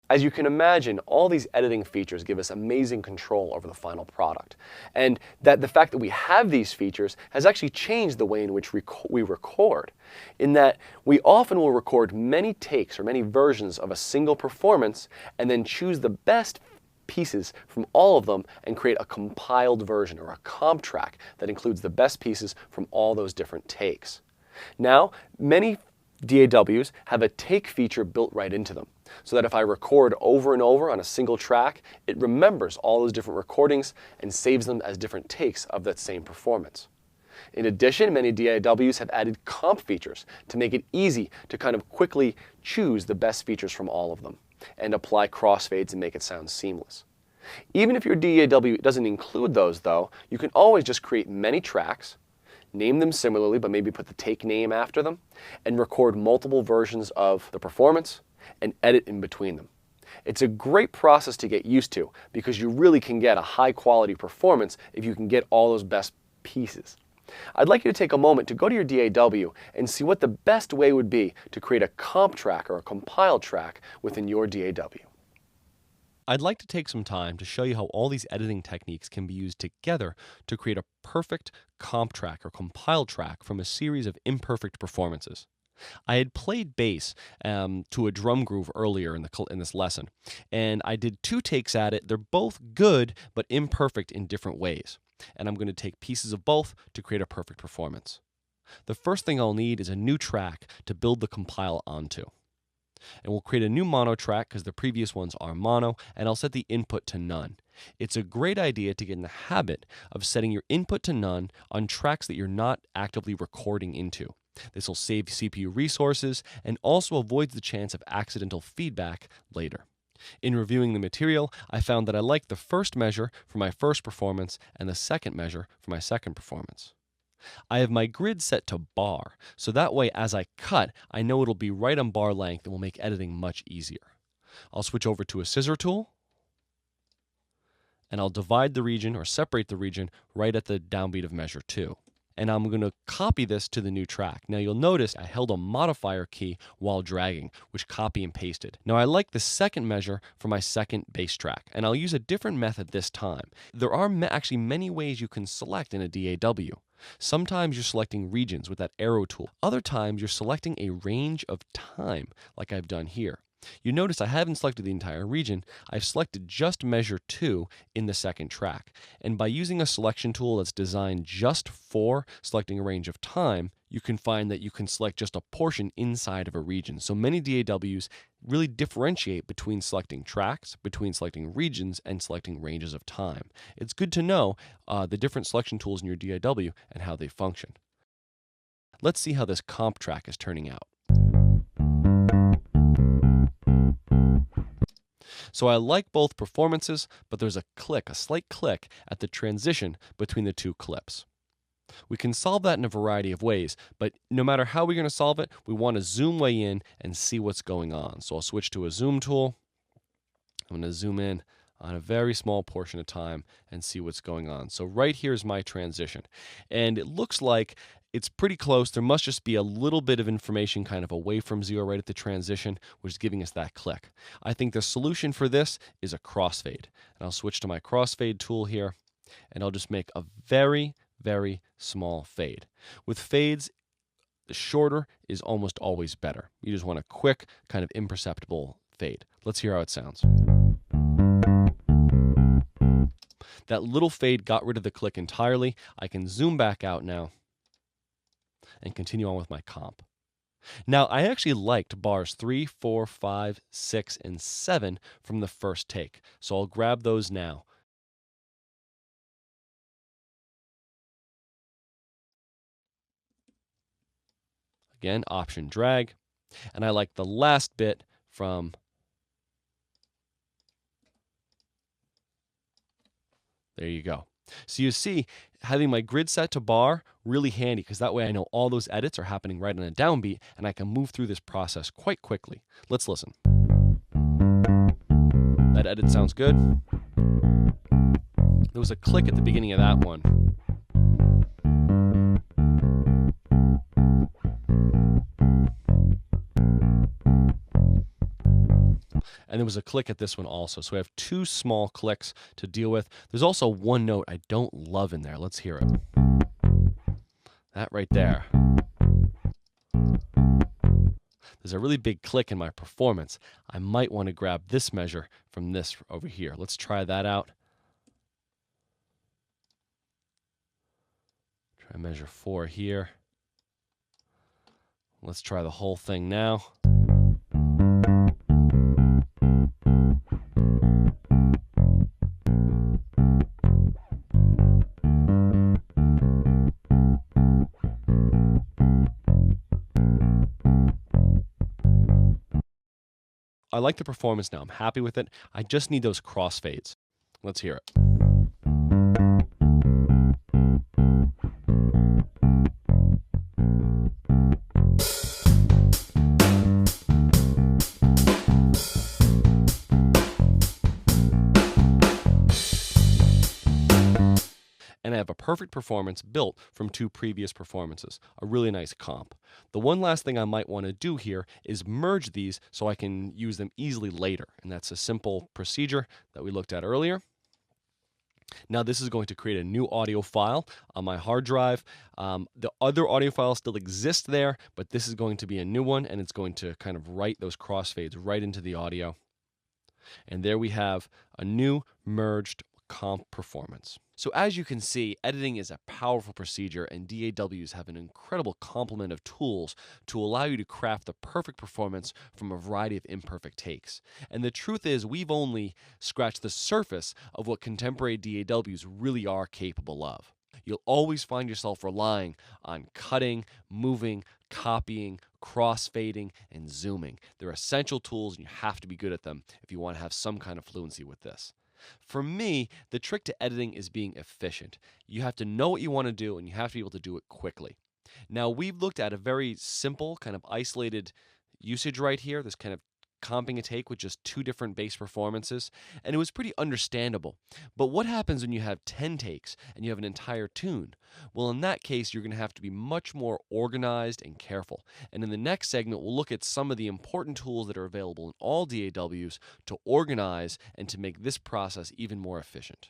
As you can imagine, all these editing features give us amazing control over the final product. And that the fact that we have these features has actually changed the way in which we record, in that we often will record many takes or many versions of a single performance and then choose the best pieces from all of them and create a compiled version or a comp track that includes the best pieces from all those different takes. Now, many DAWs have a take feature built right into them, so that if I record over and over on a single track, it remembers all those different recordings and saves them as different takes of that same performance. In addition, many DAWs have added comp features to make it easy to kind of quickly choose the best features from all of them and apply crossfades and make it sound seamless. Even if your DAW doesn't include those though, you can always just create many tracks, name them similarly, but maybe put the take name after them, and record multiple versions of the performance and edit in between them. It's a great process to get used to because you really can get a high quality performance if you can get all those best pieces. I'd like you to take a moment to go to your DAW and see what the best way would be to create a comp track or a compiled track within your DAW. I'd like to take some time to show you how all these editing techniques can be used together to create a perfect comp track or compiled track from a series of imperfect performances. I had played bass to a drum groove earlier in this lesson, and I did 2 takes at it. They're both good, but imperfect in different ways. And I'm going to take pieces of both to create a perfect performance. The first thing I'll need is a new track to build the compile onto. And we'll create a new mono track because the previous ones are mono, and I'll set the input to none. It's a great idea to get in the habit of setting your input to none on tracks that you're not actively recording into. This will save CPU resources and also avoids the chance of accidental feedback later. In reviewing the material, I found that I liked the first measure for my first performance and the second measure for my second performance. I have my grid set to bar, so that way as I cut, I know it'll be right on bar length and will make editing much easier. I'll switch over to a scissor tool, and I'll divide the region or separate the region right at the downbeat of measure 2. And I'm going to copy this to the new track. Now you'll notice I held a modifier key while dragging, which copy and pasted. Now I like the second measure for my second bass track, and I'll use a different method this time. There are actually many ways you can select in a DAW. Sometimes you're selecting regions with that arrow tool. Other times you're selecting a range of time, like I've done here. You notice I haven't selected the entire region, I've selected just measure 2 in the second track. And by using a selection tool that's designed just for selecting a range of time, you can find that you can select just a portion inside of a region. So many DAWs really differentiate between selecting tracks, between selecting regions, and selecting ranges of time. It's good to know the different selection tools in your DAW and how they function. Let's see how this comp track is turning out. So I like both performances, but there's a slight click at the transition between the 2 clips. We can solve that in a variety of ways, but no matter how we're going to solve it, we want to zoom way in and see what's going on. So I'll switch to a zoom tool. I'm going to zoom in on a very small portion of time and see what's going on. So right here is my transition, and it looks like it's pretty close. There must just be a little bit of information kind of away from 0 right at the transition, which is giving us that click. I think the solution for this is a crossfade. And I'll switch to my crossfade tool here, and I'll just make a very, very small fade. With fades, the shorter is almost always better. You just want a quick, kind of imperceptible fade. Let's hear how it sounds. That little fade got rid of the click entirely. I can zoom back out now and continue on with my comp. Now, I actually liked bars 3, 4, 5, 6, and 7 from the first take, so I'll grab those now. Again, option drag, and I like the last bit from there you go. So you see, having my grid set to bar, really handy, because that way I know all those edits are happening right on a downbeat, and I can move through this process quite quickly. Let's listen. That edit sounds good. There was a click at the beginning of that one. And there was a click at this one also. So we have 2 small clicks to deal with. There's also one note I don't love in there. Let's hear it. That right there. There's a really big click in my performance. I might want to grab this measure from this over here. Let's try that out. Try measure 4 here. Let's try the whole thing now. I like the performance now. I'm happy with it. I just need those crossfades. Let's hear it. And I have a perfect performance built from 2 previous performances, a really nice comp. The one last thing I might want to do here is merge these so I can use them easily later, and that's a simple procedure that we looked at earlier. Now this is going to create a new audio file on my hard drive. The other audio file still exists there, but this is going to be a new one, and it's going to kind of write those crossfades right into the audio. And there we have a new merged comp performance. So as you can see, editing is a powerful procedure, and DAWs have an incredible complement of tools to allow you to craft the perfect performance from a variety of imperfect takes. And the truth is, we've only scratched the surface of what contemporary DAWs really are capable of. You'll always find yourself relying on cutting, moving, copying, crossfading, and zooming. They're essential tools, and you have to be good at them if you want to have some kind of fluency with this. For me, the trick to editing is being efficient. You have to know what you want to do, and you have to be able to do it quickly. Now, we've looked at a very simple, kind of isolated usage right here, this kind of comping a take with just 2 different bass performances, and it was pretty understandable. But what happens when you have 10 takes and you have an entire tune? Well, in that case, you're going to have to be much more organized and careful. And in the next segment, we'll look at some of the important tools that are available in all DAWs to organize and to make this process even more efficient.